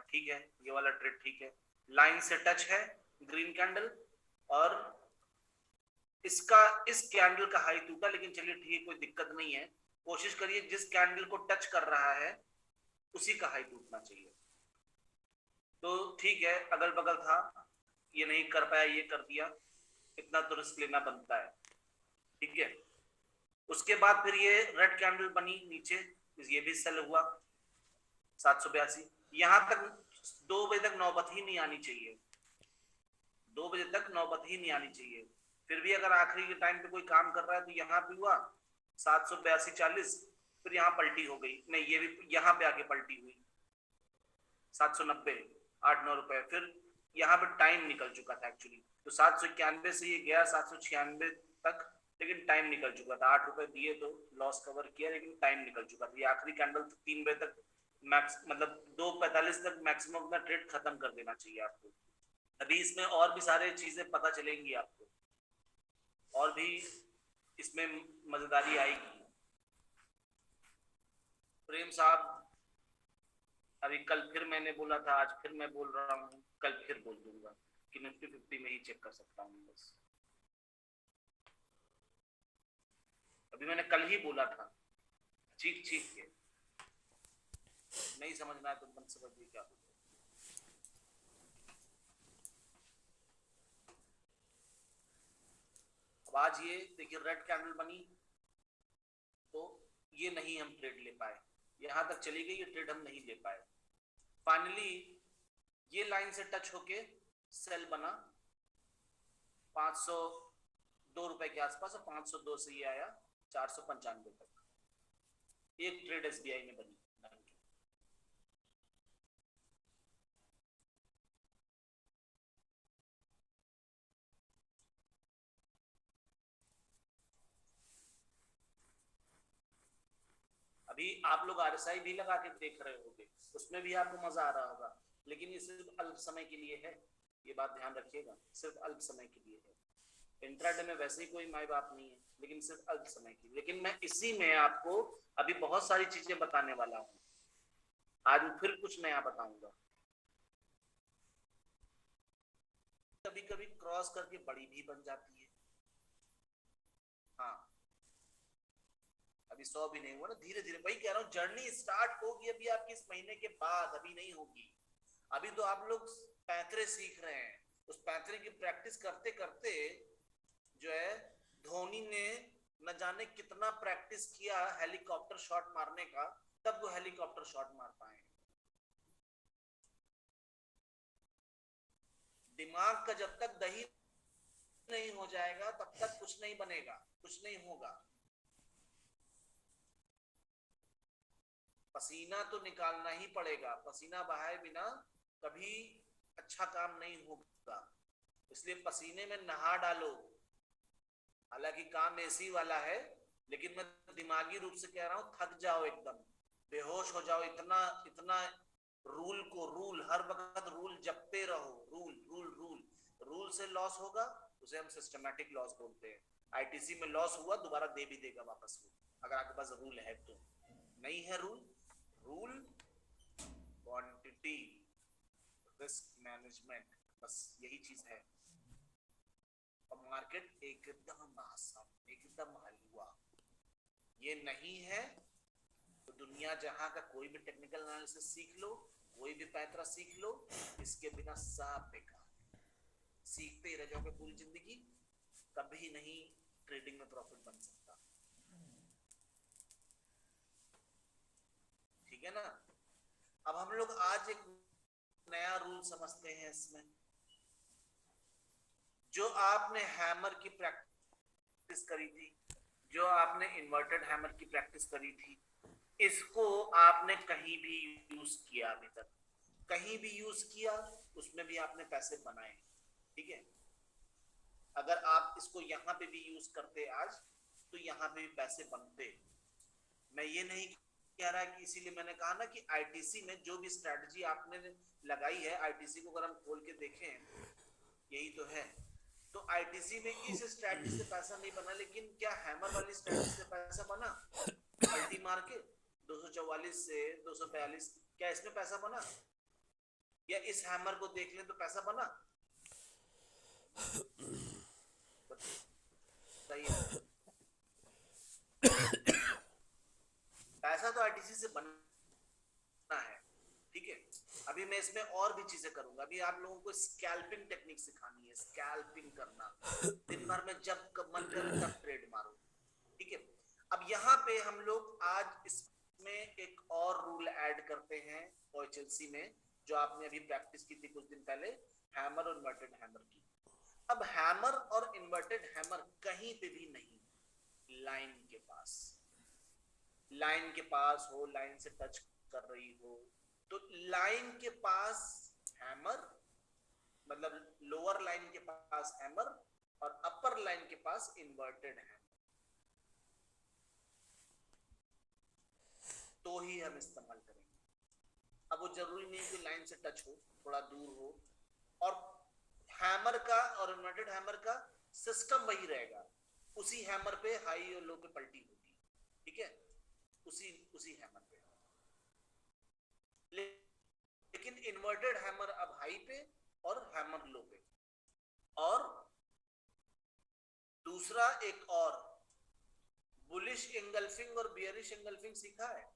ठीक है, ये वाला ट्रेड ठीक है, लाइन से टच है ग्रीन कैंडल, और इसका इस कैंडल का हाई टूटा, लेकिन चलिए ठीक है, कोई दिक्कत नहीं है। कोशिश करिए जिस कैंडल को टच कर रहा है उसी का हाई टूटना चाहिए। तो ठीक है, अगल बगल था, ये नहीं कर पाया, ये कर दिया, इतना तो रिस्क लेना बनता है, ठीक है। उसके बाद फिर ये रेड कैंडल बनी नीचे, ये भी सेल हुआ 782। यहां तक 2 बजे तक नौबत ही नहीं आनी चाहिए, 2 बजे तक नौबत ही नहीं आनी चाहिए। फिर भी अगर आखिरी के टाइम पे कोई काम कर रहा है तो यहाँ पे हुआ 782.40, फिर यहाँ पलटी हो गई, नहीं ये भी यहाँ पे आके पलटी हुई 790, 8-9 रुपए। फिर यहाँ पे टाइम निकल चुका था एक्चुअली, तो 791 से ये गया 796 तक, लेकिन टाइम निकल चुका था। 8 रुपए दिए तो लॉस कवर किया, लेकिन टाइम निकल चुका था। ये आखिरी कैंडल 3 बजे तक मैक्स, मतलब 2:45 तक मैक्सिमम अपना ट्रेड खत्म कर देना चाहिए आपको। अभी इसमें और भी सारे चीजें पता चलेंगी आपको, और भी इसमें मजेदारी आएगी। प्रेम साहब, अभी कल फिर मैंने बोला था, आज फिर मैं बोल रहा हूँ, कल फिर बोल दूंगा कि निफ्टी 50 में ही चेक कर सकता हूँ बस। अभी मैंने कल ही बोला था, चीख चीख के। नहीं समझना है तो मन समझिए क्या बोल। अब आज ये देखिए रेड कैंडल बनी, तो ये नहीं हम ट्रेड ले पाए, यहां तक चली गई ये ट्रेड हम नहीं ले पाए। फाइनली ये लाइन से टच होके सेल बना 502 रुपए के आसपास, और 502 से ये आया 495 तक। एक ट्रेड एसबीआई में बनी। अभी आप लोग आरएसआई भी लगा के देख रहे होंगे, उसमें भी आपको मजा आ रहा होगा, लेकिन ये सिर्फ अल्प समय के लिए है, ये बात ध्यान रखिएगा, सिर्फ अल्प समय के लिए है। इंट्राडे में वैसे ही कोई माई बाप नहीं है, लेकिन सिर्फ अल्प समय की। लेकिन मैं इसी में आपको अभी बहुत सारी चीजें बताने वाला हूँ, आज फिर कुछ नया बताऊंगा। कभी कभी क्रॉस करके बड़ी भी बन जाती है। हाँ, अभी 100 भी नहीं हुआ ना, धीरे धीरे, वही कह रहा हूँ, जर्नी स्टार्ट होगी अभी आपकी इस महीने के बाद, अभी नहीं होगी। अभी तो आप लोग पैंतरे सीख रहे हैं, उस पैंतरे की प्रैक्टिस करते करते जो है, धोनी ने न जाने कितना प्रैक्टिस किया हेलीकॉप्टर शॉट मारने का, तब वो हेलीकॉप्टर शॉट मार पाए। दिमाग का जब तक दही नहीं हो जाएगा तब तक कुछ नहीं बनेगा, कुछ नहीं होगा। पसीना तो निकालना ही पड़ेगा, पसीना बहाए बिना कभी अच्छा काम नहीं होगा, इसलिए पसीने में नहा डालो। हालांकि काम एसी वाला है, लेकिन मैं दिमागी रूप से कह रहा हूं, थक जाओ एकदम, बेहोश हो जाओ, इतना इतना रूल को, रूल हर वक्त रूल जपते रहो, रूल रूल रूल। रूल से लॉस होगा, उसे हम सिस्टमैटिक लॉस बोलते हैं। आईटीसी में लॉस हुआ, दोबारा दे भी देगा वापस वो, अगर आपके पास रूल है तो। नहीं है rule, rule quantity risk management, बस यही चीज है। और मार्केट एकदम आसान, एकदम हलवा, ये नहीं है तो दुनिया जहां का कोई भी टेक्निकल एनालिसिस सीख लो, कोई भी पैतरा सीख लो, इसके बिना सब बेकार, सीखते ही रह जाओगे पूरी जिंदगी, कभी नहीं ट्रेडिंग में प्रॉफिट बन सकता। ठीक है ना। अब हम लोग आज एक नया रूल समझते हैं इसमें। जो आपने हैमर की प्रैक्टिस करी थी, जो आपने इन्वर्टेड हैमर की प्रैक्टिस करी थी, इसको आपने कहीं भी यूज किया अभी तक, कहीं भी यूज किया, उसमें भी आपने पैसे बनाए, ठीक है। अगर आप इसको यहां पे भी यूज करते आज, तो यहां पे भी पैसे बनते। मैं ये नहीं कह रहा कि, इसीलिए मैंने कहा ना कि आईटीसी में जो भी स्ट्रेटजी आपने लगाई है, आईटीसी को अगर हम खोल के देखें, यही तो है। तो आईटीसी में इस स्ट्रेटजी से पैसा नहीं बना, लेकिन क्या हैमर वाली स्ट्रेटजी से पैसा बना? पलटी मार के 244 से 242, क्या इसमें पैसा बना? या इस हैमर को देख लें तो पैसा बना, बताइए। पैसा तो आईटीसी से बनना है, ठीक है। अभी मैं इसमें और भी चीजें करूंगा। अभी आप लोगों को स्कैल्पिंग टेक्निक सिखानी है, स्कैल्पिंग करना, दिन भर में जब कब मन करे तब ट्रेड मारो, ठीक है। अब यहाँ पे हम लोग आज इसमें एक और रूल ऐड करते हैं ओएचएलसी में, जो आपने अभी प्रैक्टिस की थी कुछ दिन पहले, हैमर और इन्वर्टेड हैमर की। अब हैमर और इन्वर्टेड हैमर कहीं पे भी नहीं, लाइन के पास, लाइन के पास हो, लाइन से टच कर रही हो, तो लाइन के पास हैमर, मतलब लोअर लाइन के पास हैमर और अपर लाइन के पास इन्वर्टेड हैमर, तो ही हम इस्तेमाल करेंगे। अब वो जरूरी नहीं कि लाइन से टच हो, थोड़ा दूर हो। और हैमर का और इन्वर्टेड हैमर का सिस्टम वही रहेगा, उसी हैमर पे हाई और लो पे पलटी होगी, ठीक है, उसी उसी हैमर पे। लेकिन इन्वर्टेड हैमर अब हाई पे और हैमर लो पे। और दूसरा एक और, बुलिश एंगल्फिंग और बियरिश एंगल्फिंग सीखा है?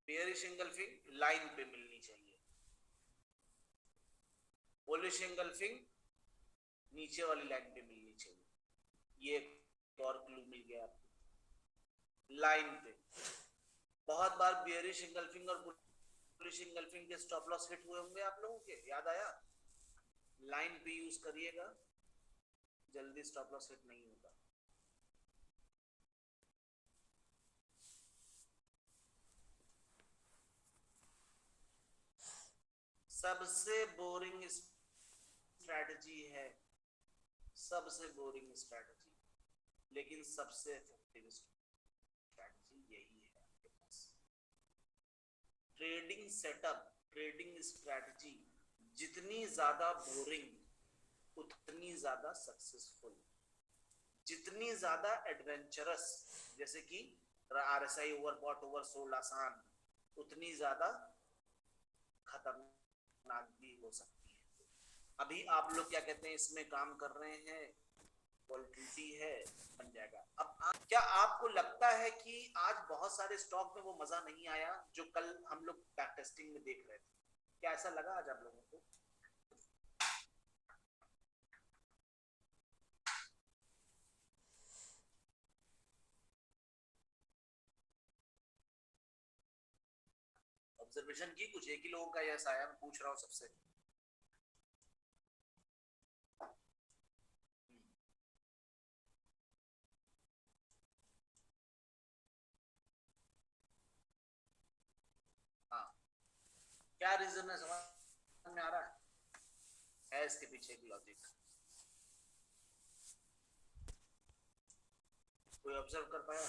बियरिश एंगल्फिंग लाइन पे मिलनी चाहिए, बुलिश एंगल्फिंग नीचे वाली लाइन पे मिलनी चाहिए। ये एक और क्लू मिल गया आपको, लाइन पे। बहुत बार बियरिश एंगल्फिंग और बुलिश एंगल्फिंग के स्टॉप लॉस हिट हुए होंगे आप लोगों के, याद आया? लाइन पे यूज करिएगा, जल्दी स्टॉप लॉस हिट नहीं होगा। सबसे बोरिंग स्ट्रैटेजी है, सबसे बोरिंग स्ट्रैटेजी, लेकिन सबसे इफेक्टिव स्ट्रैटेजी यही है आपके पास। ट्रेडिंग सेटअप, ट्रेडिंग स्ट्रैटेजी जितनी ज्यादा बोरिंग उतनी ज्यादा सक्सेसफुल, जितनी ज्यादा एडवेंचरस, जैसे कि आरएसआई ओवरबॉट ओवरसोल्ड आसान, उतनी ज्यादा खतरनाक भी हो सकती है। अभी आप लोग क्या कहते हैं, इसमें काम कर रहे हैं, वोलेटिलिटी है, बन जाएगा। अब क्या आपको लगता है कि आज बहुत सारे स्टॉक में वो मजा नहीं आया जो कल हम लोग बैक टेस्टिंग में देख रहे थे? क्या ऐसा लगा आज आप लोगों को? ऑब्जर्वेशन की कुछ एक ही लोगों का ऐसा आया, मैं पूछ रहा हूँ सबसे। हाँ, क्या रीजन है, समझ में आ रहा है इसके पीछे एक लॉजिक? कोई ऑब्जर्व कर पाया?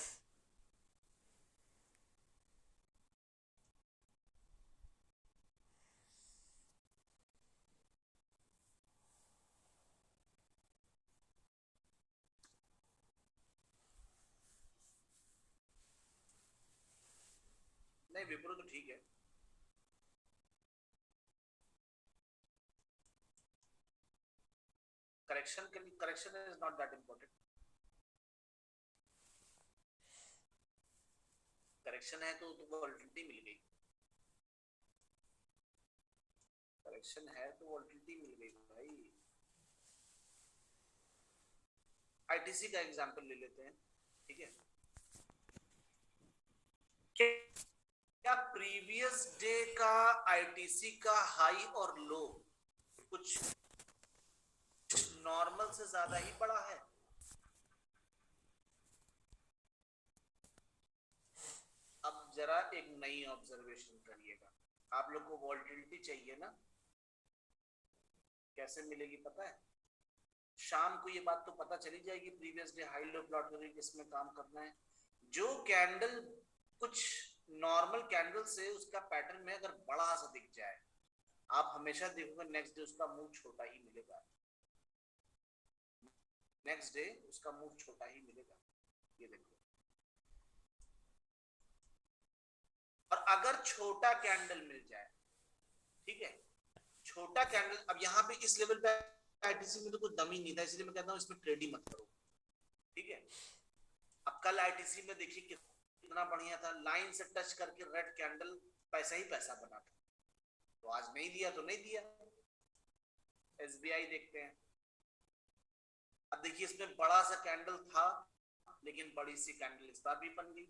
नहीं, विप्रो तो ठीक है। करेक्शन के लिए, correction is not that important. Correction है तो वोलेटिलिटी मिल गई, करेक्शन है तो वोलेटिलिटी मिल गई भाई। आईटीसी का एग्जांपल ले लेते हैं, ठीक है। क्या प्रीवियस डे का आईटीसी का हाई और लो कुछ नॉर्मल से ज्यादा ही बड़ा है? अब जरा एक नई ऑब्जर्वेशन करिएगा। आप लोग को वोलेटिलिटी चाहिए ना, कैसे मिलेगी पता है? शाम को ये बात तो पता चली जाएगी, previous day high low plot करके किसमें काम करना है। जो कैंडल कुछ नॉर्मल कैंडल से उसका पैटर्न में अगर बड़ा सा दिख जाए, आप हमेशा देखोगे नेक्स्ट डे उसका मुंह छोटा ही मिलेगा। नेक्स्ट डे उसका मूव छोटा ही मिलेगा, ये देखो। और अगर छोटा कैंडल मिल जाए, ठीक है, छोटा कैंडल, अब यहाँ पे इस लेवल पे आईटीसी में तो कुछ दम ही नहीं था, इसलिए मैं कहता हूँ इसमें ट्रेड ही मत करो, ठीक है। अब कल आईटीसी में देखिए कितना बढ़िया था, लाइन से टच करके रेड कैंडल, पैसा ही पैसा बना था। तो आज नहीं दिया तो नहीं दिया। एसबीआई देखते हैं, अब देखिए इसमें बड़ा सा कैंडल था, लेकिन बड़ी सी कैंडल इस बार भी बन गई।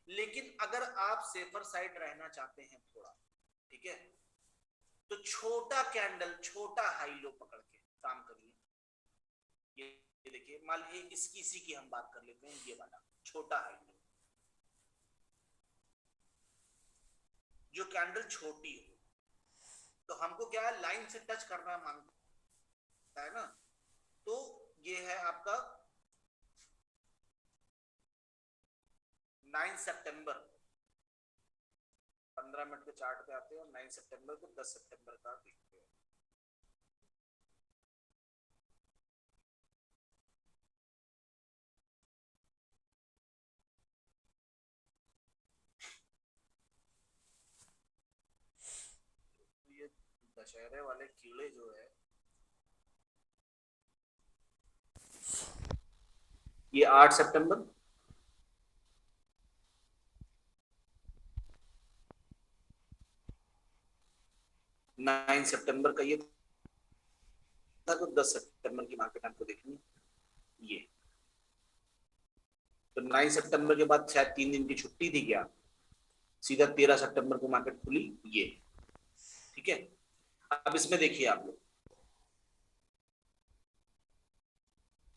लेकिन अगर आप सेफर साइड रहना चाहते हैं थोड़ा, ठीक है, तो छोटा कैंडल, छोटा हाई लो पकड़ के काम करिए। ये देखिए, मान लीजिए इसकी इसी की हम बात कर लेते हैं, ये वाला छोटा हाई लो, जो कैंडल छोटी हो, तो हमको क्या है, लाइन से टच करना मांगता है ना, तो ये है आपका 9 सितंबर, 15 मिनट के चार्ट पे आते हैं और 9 सितंबर को 10 सितंबर का देखते हैं। ये दशहरे वाले कीड़े जो है, ये 8 सितंबर, 9 सितंबर का ये था, तो 10 सितंबर की मार्केट आपको देखनी ये। तो 9 सितंबर के बाद शायद 3 दिन की छुट्टी थी क्या, सीधा 13 सितंबर को मार्केट खुली ये, ठीक है। अब इसमें देखिए आप लोग,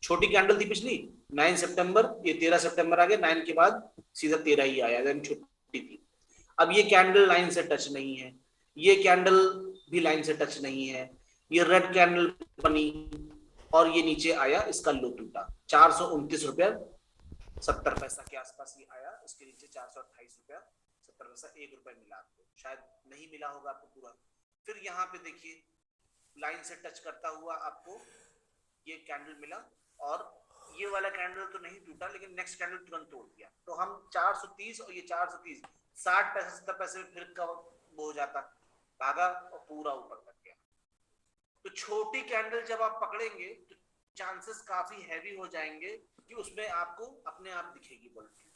छोटी कैंडल थी पिछली 9 सितंबर, ये 13 सितंबर आ गया, 9 के बाद सीधा 13 ही आया, यानी छुट्टी थी। अब ये कैंडल लाइन से टच नहीं है, ये कैंडल भी लाइन से टच नहीं है, ये रेड कैंडल बनी और ये नीचे आया, इसका लो टूटा 429 रुपया 70 पैसा के आसपास ये आया, उसके नीचे 428 रुपया 70 पैसा, 1 रुपया मिला आपको, शायद नहीं मिला होगा आपको पूरा। फिर यहाँ पे देखिए लाइन से टच करता हुआ आपको ये कैंडल मिला, और ये वाला कैंडल तो नहीं टूटा, लेकिन नेक्स्ट कैंडल तुरंत तोड़ दिया। तो हम 430 और ये 430, 60 पैसे 70 पैसे में फिर कवर हो जाता, भागा और पूरा ऊपर तक गया। तो छोटी कैंडल जब आप पकड़ेंगे तो चांसेस काफी हैवी हो जाएंगे कि उसमें आपको अपने आप दिखेगी वोलेटिलिटी।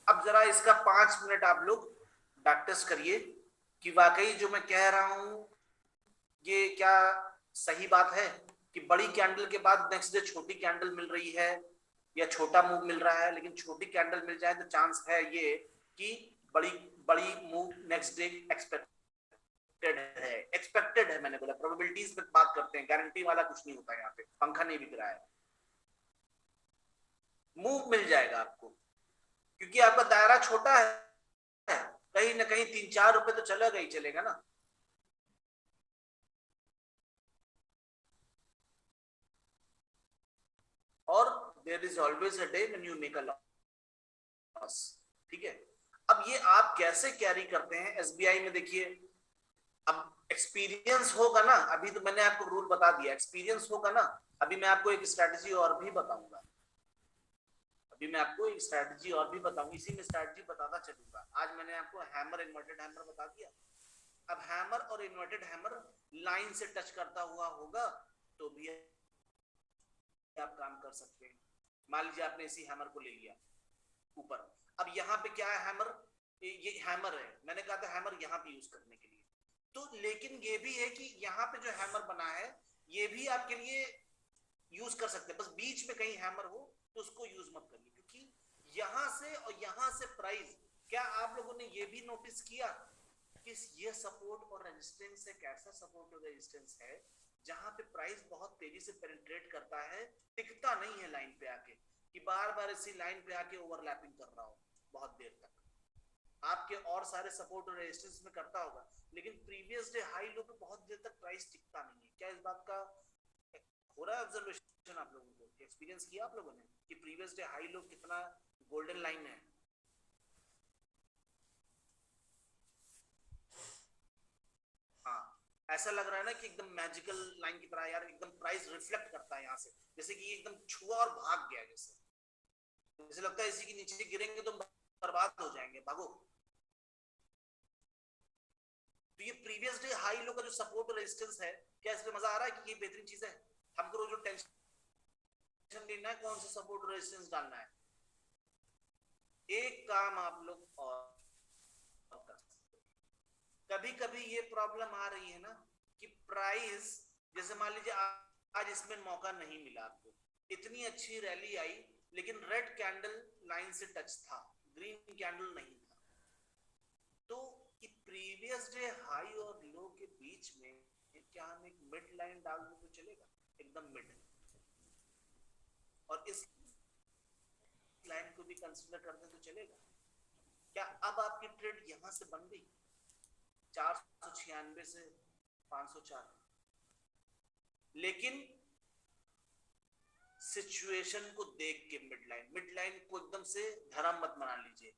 अब जरा इसका 5 मिनट आप लोग प्रैक्टिस करिए कि वाकई जो मैं कह रहा हूं ये क्या सही बात है, कि बड़ी कैंडल के बाद नेक्स्ट डे छोटी कैंडल मिल रही है, या छोटा मूव मिल रहा है, लेकिन छोटी कैंडल मिल जाए तो चांस है ये कि बड़ी बड़ी मूव नेक्स्ट डे एक्सपेक्टेड है, मैंने बोला प्रोबेबिलिटीज पे बात करते हैं, गारंटी वाला कुछ नहीं होता, यहाँ पे पंखा नहीं बिक रहा है, मूव मिल जाएगा आपको, क्योंकि आपका दायरा छोटा है, कहीं ना कहीं 3-4 रुपए तो चलेगा ही चलेगा ना। और there is always a day when you make a loss, ठीक है। अब ये आप कैसे कैरी करते हैं एसबीआई में, देखिए अब एक्सपीरियंस होगा ना, अभी तो मैंने आपको रूल बता दिया, एक्सपीरियंस होगा ना, अभी मैं आपको एक स्ट्रैटेजी और भी बताऊंगा, अभी मैं आपको एक स्ट्रैटेजी और भी बताऊंगा, इसी में स्ट्रैटेजी बताता चलूंगा। आज मैंने आपको हैमर इन्वर्टेड हैमर बता दिया, अब हैमर और इन्वर्टेड हैमर लाइन से टच करता हुआ होगा तो भी आप काम कर सकते हैं। मान लीजिए आपने इसी हैमर को ले लिया ऊपर, अब यहाँ पे क्या है, हैमर, ये हैमर है, मैंने कहा था हैमर यहाँ पे यूज करने के लिए, तो लेकिन ये भी है कि यहाँ पे जो हैमर बना है ये भी आपके लिए यूज कर सकते हैं, बस बीच में कहीं हैमर हो तो उसको यूज मत करिए, क्योंकि यहां से और यहां से प्राइस, क्या आप लोगों ने ये भी नोटिस किया कि ये सपोर्ट और रेजिस्टेंस एक ऐसा सपोर्ट और रेजिस्टेंस है जहां पे प्राइस बहुत तेजी से पेनिट्रेट करता है, टिकता नहीं है लाइन पे आके, कि बार बार इसी लाइन पे आके ओवरलैपिंग कर रहा हो बहुत देर तक, आपके और सारे सपोर्ट और रेजिस्टेंस में करता होगा, लेकिन प्रीवियस डे हाई लो पे बहुत देर तक प्राइस टिकता नहीं है। क्या इस बात का हो रहा है ऑब्जर्वेशन आप लोगों को, एक्सपीरियंस किया आप लोगों ने कि प्रीवियस डे हाई लो कितना गोल्डन लाइन है? हाँ, ऐसा लग रहा है ना कि एकदम मैजिकल लाइन की तरह यार, एकदम प्राइस रिफ्लेक्ट करता है यहाँ से, जैसे कि ये एकदम छुआ और भाग गया, जैसे लगता है इसी के नीचे गिरेंगे तो बर्बाद हो जाएंगे, भागो। तो ये प्रीवियस डे हाई लो का जो सपोर्ट और रेजिस्टेंस है, क्या इसमें मजा आ रहा है कि ये बेहतरीन चीज है? हमको जो टेंशन लेना है कौन सा सपोर्ट और रेजिस्टेंस डालना है। एक काम आप लोग और कर सकते हैं, कभी कभी ये प्रॉब्लम आ रही है ना कि प्राइस, जैसे मान लीजिए आज इसमें मौका नहीं मिला आपको, इतनी अच्छी रैली आई लेकिन रेड कैंडल लाइन से टच था, ग्रीन कैंडल नहीं था, तो प्रीवियस डे हाई और लो के बीच में क्या हम एक मिड लाइन डाल दें तो चलेगा? एकदम मिड, और इस लाइन को भी कंसीडर कर दें तो चलेगा क्या? अब आपकी ट्रेड यहां से बन गई 496 से 504, लेकिन सिचुएशन को देख के मिड लाइन को एकदम से धर्म मत बना लीजिए।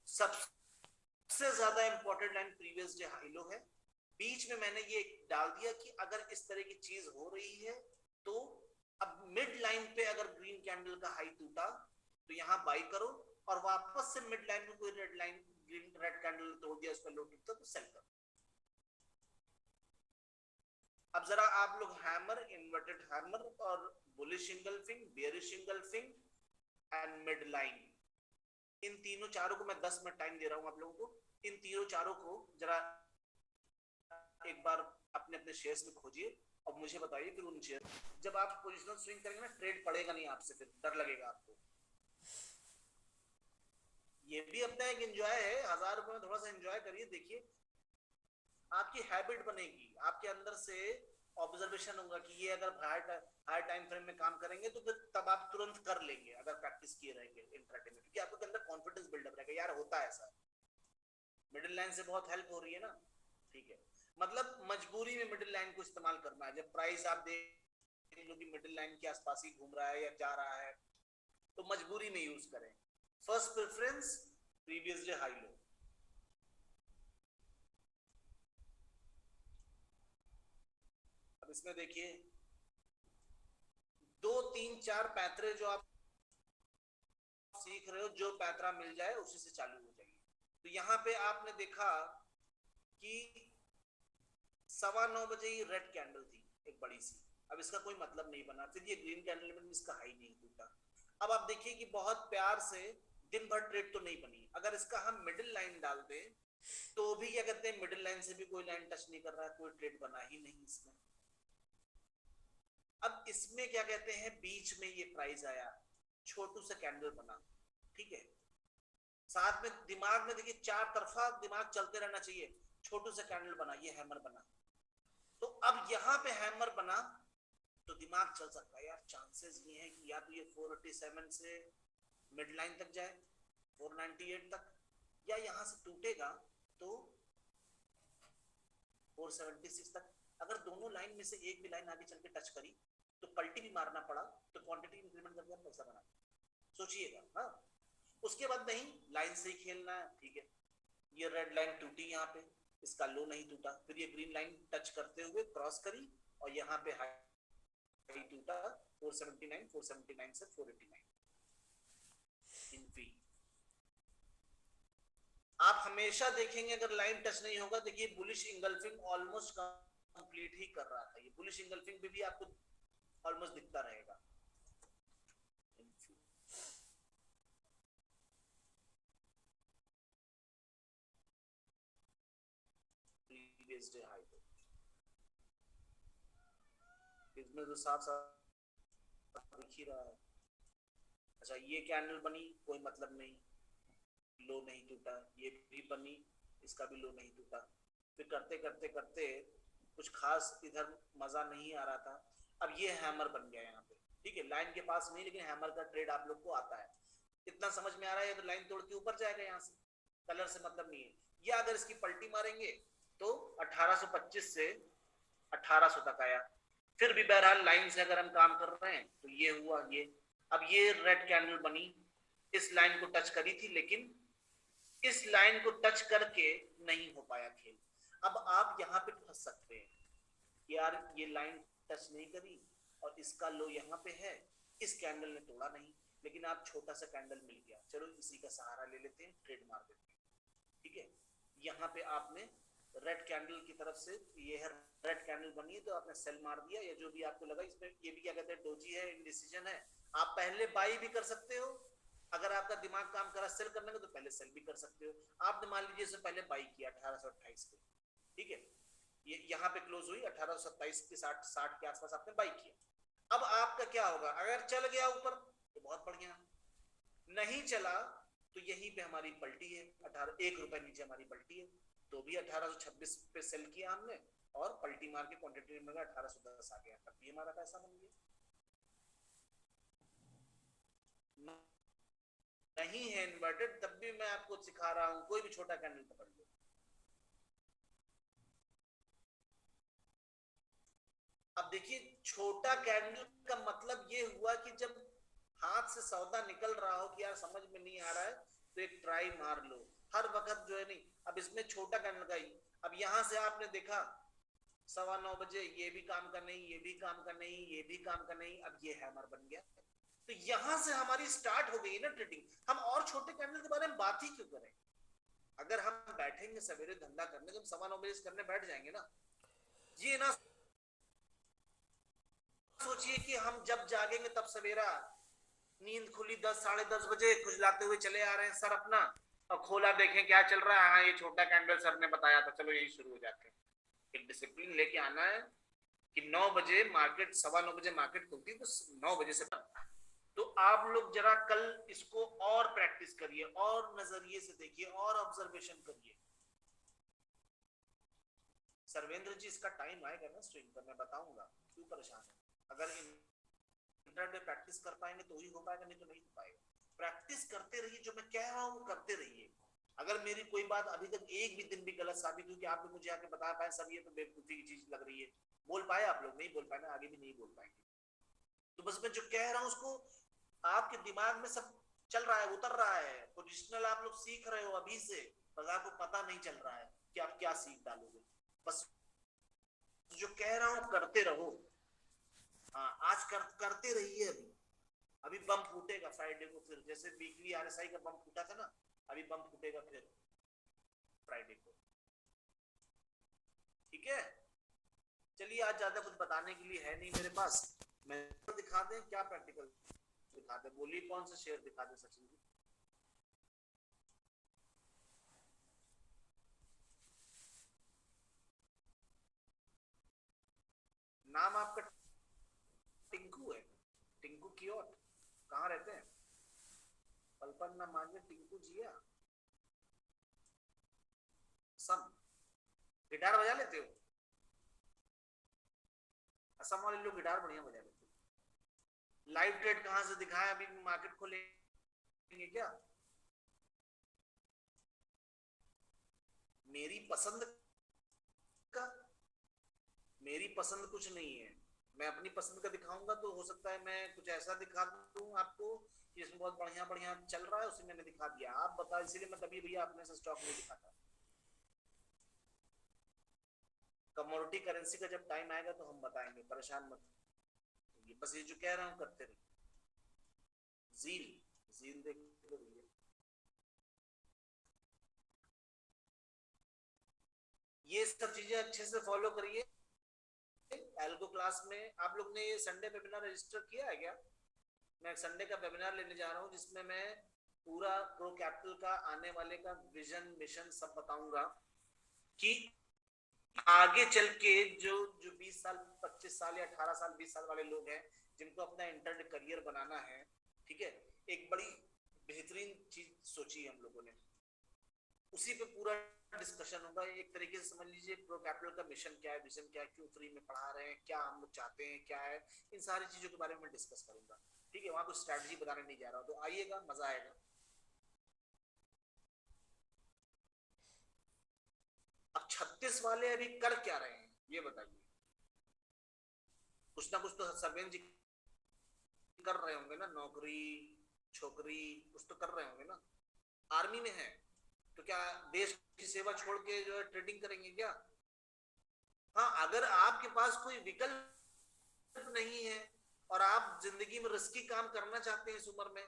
सबसे ज्यादा important line previous day high low है, बीच में मैंने ये डाल दिया कि अगर इस तरह की चीज हो रही है तो अब मिड लाइन पे अगर ग्रीन कैंडल का हाई टूटा तो यहां बाई करो, और वापस से मिड लाइन में कोई red line green red candle तोड़ दिया, उस पर लो टूटता तो सेल करो। अब जरा आप लोग हैमर, इन्वर्टेड हैमर और bullish engulfing, bearish engulfing and mid line, इन तीनों चारों को मैं 10 मिनट टाइम दे रहा हूं आप लोगों को, इन तीनों चारों को जरा एक बार अपने अपने शेयर्स में खोजिए और मुझे बताइए फिर उन शेयर, जब आप पोजिशनल स्विंग करेंगे ना ट्रेड पड़ेगा नहीं आपसे, फिर डर लगेगा आपको। ये भी अपना एक एंजॉय है, 1000 रुपए में थोड़ा सा एंजॉय करिए, देखिए आपकी हैबिट बनेगी, आपके अंदर से ऑब्जर्वेशन होगा कि ये अगर हाई टाइम फ्रेम में काम करेंगे तो फिर तब आप तुरंत कर लेंगे अगर प्रैक्टिस किए रहेंगे इंट्राडे में, क्योंकि आपके अंदर कॉन्फिडेंस बिल्डअप रहेगा, यार होता है ऐसा, मिडिल लाइन से बहुत हेल्प हो रही है ना, ठीक है। मतलब मजबूरी में मिडिल लाइन को इस्तेमाल करना है, जब प्राइस आप देख लो कि मिडिल लाइन के आसपास ही घूम रहा है या जा रहा है तो मजबूरी में यूज करें। First preference previous day high low. अब इसमें देखिए 2 3 4 पैतरे जो आप सीख रहे हो, जो पैतरा मिल जाए उसी से चालू हो जाएगी। तो यहाँ पे आपने देखा कि 9:15 बजे ही रेड कैंडल थी एक बड़ी सी, अब इसका कोई मतलब नहीं बना, फिर ये ग्रीन कैंडल में इसका हाई नहीं टूटा। अब आप देखिए कि बहुत प्यार से दिन भर ट्रेड तो नहीं बनी, अगर इसका हम मिडिल लाइन डाल दें तो भी क्या कहते हैं, मिडिल लाइन से भी कोई लाइन टच नहीं कर रहा है, कोई ट्रेड बना ही नहीं इसमें। अब इसमें क्या कहते हैं, बीच में ये प्राइस आया, छोटू सा कैंडल बना, ठीक है, साथ में दिमाग में देखिए चार तरफा दिमाग चलते रहना चाहिए, छोटू सा कैंडल बना, ये हैमर बना, तो अब यहां पे हैमर बना तो दिमाग चल सकता है यार, चांसेस ये हैं कि या तो ये 487 से मिड लाइन तक जाए 498 तक, या यहां से टूटेगा तो 476 तक। अगर दोनों लाइन में से एक भी लाइन आगे चल के टच करी तो पलटी भी मारना पड़ा तो क्वांटिटी इंक्रीमेंट करके हम पैसा बना, सोचिएगा। हाँ, उसके बाद नहीं, लाइन से ही खेलना है, ठीक है, ये रेड लाइन टूटी यहाँ पे, इसका लो नहीं टूटा, फिर ये ग्रीन लाइन टच करते हुए क्रॉस करी और यहाँ पे हाई टूटा 479, 479 से 489 इन फी। आप हमेशा देखेंगे अगर लाइन टच नहीं होगा, देखिए बुलिश इंगल्फिंग ऑलमोस्ट कंप्लीट ही कर रहा था, ये बुलिश इंगल्फिंग भी आपको ऑलमोस्ट दिखता रहेगा। प्रीवियस डे हाई इसमें तो साफ साफ दिख ही रहा है। अच्छा, ये कैंडल बनी, कोई मतलब नहीं, लो नहीं टूटा, ये भी बनी, इसका भी लो नहीं टूटा, फिर करते करते करते कुछ खास इधर मजा नहीं आ रहा था, अब ये हैमर बन गया यहाँ पे, ठीक है, लाइन के पास नहीं लेकिन हैमर का ट्रेड आप लोग को आता है, इतना समझ में आ रहा है, तो लाइन तोड़ के ऊपर जाएगा यहाँ से, कलर से मतलब नहीं है। या अगर इसकी पलटी मारेंगे तो 1825 से 1800 तक आया, फिर भी बहरहाल लाइन से अगर हम काम कर रहे हैं तो ये हुआ, ये अब ये रेड कैंडल बनी, इस लाइन को टच करी थी लेकिन इस लाइन को टच करके नहीं हो पाया खेल। अब आप यहाँ पे फंस सकते हैं, यार ये लाइन टच नहीं करी और इसका लो यहाँ पे है, इस कैंडल ने तोड़ा नहीं, लेकिन आप छोटा सा कैंडल मिल गया, चलो इसी का सहारा ले लेते हैं, ट्रेड मार देते हैं। ठीक है, यहाँ पे आपने रेड कैंडल की तरफ से, ये है रेड कैंडल बनी है तो आपने सेल मार दिया, या जो भी आपको लगा, इसमें ये भी क्या कहते हैं, डोजी है, इंडिसीजन है। आप पहले बाई भी कर सकते हो, अगर आपका दिमाग काम करा सेल करने का तो पहले सेल भी कर सकते हो। आपने मान लीजिए इससे पहले बाई किया 1828 पे, ठीक है, ये यहाँ पे क्लोज हुई 1827 के 60 के आसपास आपने बाई किया। अब आपका क्या होगा, अगर चल गया ऊपर तो बहुत बढ़िया, नहीं चला तो यहीं पे हमारी पलटी है, 1 रुपए नीचे हमारी पलटी है, तो भी 1826 पे सेल किया हमने, और पलटी मार के क्वांटिटी में 1810 आ गया, तब भी हमारा पैसा बन गया। नहीं है इन्वर्टेड तब भी मैं आपको सिखा रहा हूं, कोई भी छोटा कैंडल पकड़ लो। अब देखिए, छोटा कैंडल का मतलब ये हुआ कि जब हाथ से सौदा निकल रहा हो कि यार समझ में नहीं आ रहा है, तो एक ट्राई मार लो, हर वक्त जो है नहीं। अब इसमें छोटा कैंडल का ही, अब यहां से आपने देखा 9:15 बजे, ये भी काम का नहीं, ये भी काम का नहीं, ये भी काम का नहीं, अब ये हैमर बन गया, तो यहां से हमारी स्टार्ट हो गई ना ट्रेडिंग। हम और छोटे कैंडल के बारे में बात ही क्यों करें, अगर हम बैठेंगे सवेरे धंधा करने, जब 9:15 करने बैठ जाएंगे ना, ये ना सोचिए कि हम जब जागेंगे तब सवेरा, नींद खुली 10 साढ़े 10 बजे, खुजलाते हुए चले आ रहे हैं सर अपना, और खोला देखें क्या चल रहा है, हाँ ये छोटा कैंडल सर ने बताया था, चलो यही शुरू हो जाते हैं। एक डिसिप्लिन लेके आना है कि 9 बजे मार्केट, 9:15 मार्केट खुलती है, तो 9 बजे से, तो आप लोग जरा कल इसको और प्रैक्टिस करिए, और नजरिए से देखिए, और ऑब्जर्वेशन करिए। सर्वेंद्र जी, इसका टाइम आएगा ना स्ट्रीम पर, मैं बताऊंगा, क्यों परेशान है। अगर इंटरडे प्रैक्टिस कर पाएंगे तो ही हो पाएगा, नहीं तो नहीं हो पाएगा। प्रैक्टिस करते रहिए, जो मैं कह रहा हूँ करते रहिए। अगर मेरी कोई बात अभी तक एक भी दिन भी गलत साबित हुई कि आप लोग मुझे आके बता पाए सब ये तो बेवकूफी की चीज लग रही है, बोल पाए आप लोग, नहीं बोल पाए ना, आगे भी नहीं बोल पाएंगे। तो बस मैं जो कह रहा हूँ उसको आपके दिमाग में सब चल रहा है, उतर रहा है, पोजिशनल आप लोग सीख रहे हो अभी से, बस आपको पता नहीं चल रहा है कि आप क्या सीख डालोगे। बस जो कह रहा हूँ करते रहो। हाँ, आज करते रहिए। अभी अभी बम फूटेगा फ्राइडे को, फिर जैसे वीकली आरएसआई का बम फूटा था ना, अभी बम फूटेगा फिर फ्राइडे को। ठीक है, चलिए, आज ज्यादा कुछ बताने के लिए है नहीं मेरे पास। मैं दिखा दें क्या, प्रैक्टिकल दिखा दे, बोलिए कौन सा शेयर दिखा दे सचिन जी। नाम आपका टिंकू है, टिंकू कियोट, कहाँ रहते हैं, कल्पना मांझे, टिंकू जिया, असम, गिटार बजा लेते हो, असम वाले लोग गिटार बढ़िया बजा लेते हो। लाइव ट्रेड कहाँ से दिखाएं, अभी मार्केट खोलेंगे क्या। मेरी पसंद का, मेरी पसंद कुछ नहीं है, मैं अपनी पसंद का दिखाऊंगा तो हो सकता है मैं कुछ ऐसा दिखा दूं आपको कि इसमें बहुत बढ़िया बढ़िया चल रहा है, उसे मैंने दिखा दिया, आप बताओ, इसीलिए मैं कभी भैया अपने से स्टॉक नहीं दिखाता। कमोडिटी करेंसी का जब टाइम आएगा तो हम बताएंगे, परेशान मत, ये बस ये जो कह रहा हूँ करते रहिए। जील, जील देख लो भैया, ये सब चीजें अच्छे से फॉलो करिए। एल्गो क्लास में आप लोग ने ये संडे वेबिनार रजिस्टर किया है क्या। मैं संडे का वेबिनार लेने जा रहा हूँ, जिसमें मैं पूरा प्रो कैपिटल का आने वाले का विजन मिशन सब बताऊंगा, कि आगे चल के जो जो 20 साल 25 साल या 18 साल 20 साल वाले लोग हैं, जिनको अपना इंटर करियर बनाना है, ठीक है, एक बड़ी बेहतरीन चीज सोची है हम लोगों ने, उसी पे पूरा डिस्कशन होगा। एक तरीके से समझ लीजिए प्रो कैपिटल का मिशन क्या है, विजन क्या है, क्यों फ्री में पढ़ा रहे हैं, क्या हम लोग चाहते हैं, क्या है, इन सारी चीजों के बारे में डिस्कस करूंगा। ठीक है, वहां कुछ स्ट्रैटेजी बताने नहीं जा रहा, तो आइएगा, मजा आएगा। अब 36 वाले अभी कर क्या रहे हैं ये बताइए, कुछ ना कुछ तो सरवेन जी कर रहे होंगे ना, नौकरी छोकरी कुछ तो कर रहे होंगे ना, आर्मी में है, तो क्या देश की सेवा छोड़ के जो है ट्रेडिंग करेंगे क्या। हाँ, अगर आपके पास कोई विकल्प नहीं है और आप जिंदगी में रिस्की काम करना चाहते हैं इस उम्र में,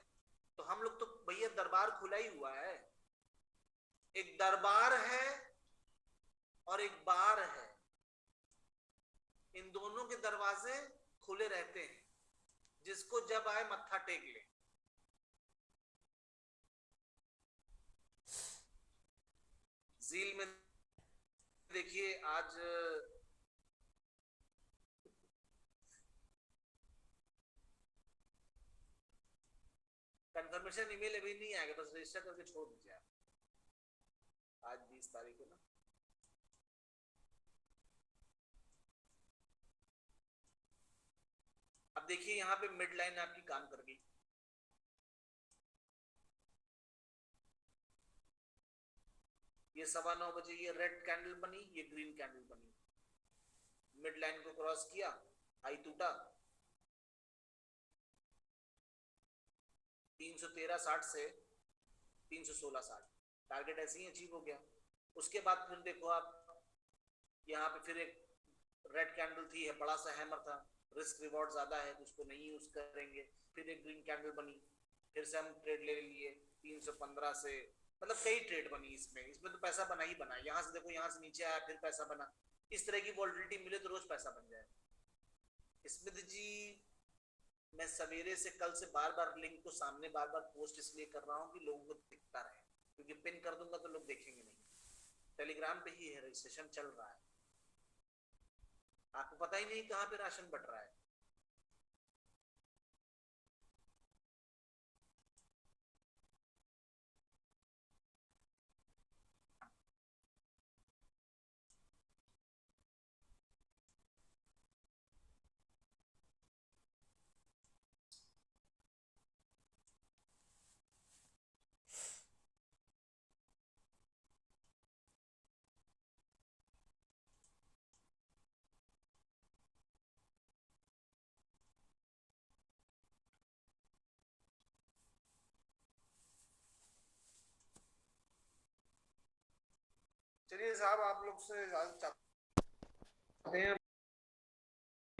तो हम लोग तो भैया दरबार खुला ही हुआ है। एक दरबार है और एक बार है, इन दोनों के दरवाजे खुले रहते हैं, जिसको जब आए मत्था टेक ले। झील में देखिए आज कंफर्मेशन ईमेल अभी नहीं आएगा, बस रजिस्टर करके छोड़ दीजिए आप। आज 20 तारीख है ना। अब देखिए यहाँ पे मिड लाइन आपकी काम कर गई। ये 9:15 बजे ये रेड कैंडल बनी, ये ग्रीन कैंडल बनी, मिड लाइन को क्रॉस किया, हाई टूटा 313.60 से 316.60, टारगेट ऐसे ही अचीव हो गया। उसके बाद फिर देखो आप, यहाँ पे फिर एक रेड कैंडल थी, है बड़ा सा हैमर था, रिस्क रिवॉर्ड ज्यादा है तो उसको नहीं यूज करेंगे। फिर एक ग्रीन कैंडल बनी, फिर से हम ट्रेड ले लिए 315 से, मतलब कई ट्रेड बनी इसमें, इसमें तो पैसा बना ही बना। यहाँ से देखो, यहाँ से नीचे आया फिर पैसा बना। इस तरह की वॉलिटिलिटी मिले तो रोज पैसा बन जाए। स्मिथ जी, मैं सवेरे से कल से बार बार लिंक को सामने बार बार पोस्ट इसलिए कर रहा हूँ कि लोगों को दिखता रहे, क्योंकि पिन कर दूंगा तो लोग देखेंगे नहीं। टेलीग्राम पे ही है, रजिस्ट्रेशन चल रहा है, आपको पता ही नहीं कहाँ पे राशन बट रहा है। चलिए साहब, आप लोग से इजाजत चाहते हैं।